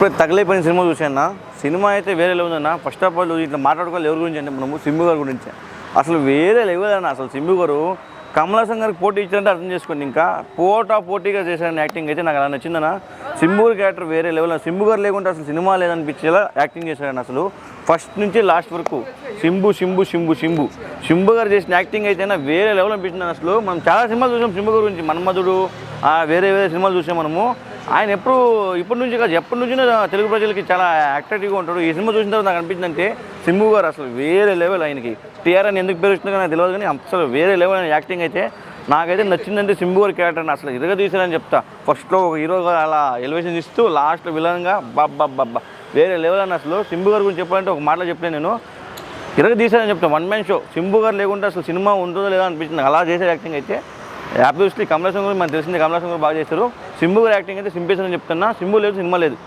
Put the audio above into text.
ఇప్పుడు తగలైపోయిన సినిమా చూసాను. సినిమా అయితే వేరే లెవెల్ ఉందన్న. ఫస్ట్ ఆఫ్ ఆల్ ఇట్లా మాట్లాడుకోవాలి ఎవరి గురించి అంటే మనము సింబు గారి గురించి. అసలు వేరే లెవెల్ అన్న. అసలు సింబు గారు కమల్ హాసన్ గారికి పోటీ ఇచ్చారంటే అర్థం చేసుకోండి. ఇంకా పోటీగా చేశారని యాక్టింగ్ అయితే నాకు అలా నచ్చిందన్న. సింబు గారి క్యారెక్టర్ వేరే లెవెల్. సింబు గారు లేకుంటే అసలు సినిమా లేదనిపించేలా యాక్టింగ్ చేశారని. అసలు ఫస్ట్ నుంచి లాస్ట్ వరకు సింబు గారు చేసిన యాక్టింగ్ అయితేనా వేరే లెవెల్ అనిపించింది. అసలు మనం చాలా సినిమాలు చూసాం సింబు గారి గురించి. మన్మధుడు వేరే సినిమాలు చూసాం మనము. ఆయన ఇప్పటి నుంచి కాదు ఎప్పటి నుంచి తెలుగు ప్రజలకి చాలా యాక్టివ్గా ఉంటాడు. ఈ సినిమా చూసిన తర్వాత నాకు అనిపించిందంటే సింబు గారు అసలు వేరే లెవెల్. ఆయనకి టీఆర్ అని ఎందుకు పేరు వచ్చిందో నాకు తెలియదు, కానీ అసలు వేరే లెవెల్ యాక్టింగ్ అయితే నాకైతే నచ్చిందంటే సింబు గారి క్యారెక్టర్ని అసలు ఇరగ తీసారని చెప్తా. ఫస్ట్లో ఒక హీరోగా అలా ఎలివేషన్ ఇస్తూ లాస్ట్లో విలన్గా బాబ్బా వేరే లెవెల్ అని. అసలు సింబు గారి గురించి చెప్పాలంటే ఒక మాటలో చెప్పలేను నేను, ఇరగ తీసారని చెప్తాను. One man show. సింబు గారు లేకుంటే అసలు సినిమా ఉంటుందో లేదో అనిపించింది. అలా చేసే యాక్టింగ్ అయితే ఆబ్వియస్లీ కమల్ హాసన్ గురించి మనకు తెలిసింది. కమల్ హాసన్ గారు బాగా చేస్తారు. సింబు గారి యాక్టింగ్ అయితే సింపేషన్ అని చెప్తున్నా. సింబు లేదు సినిమా లేదు.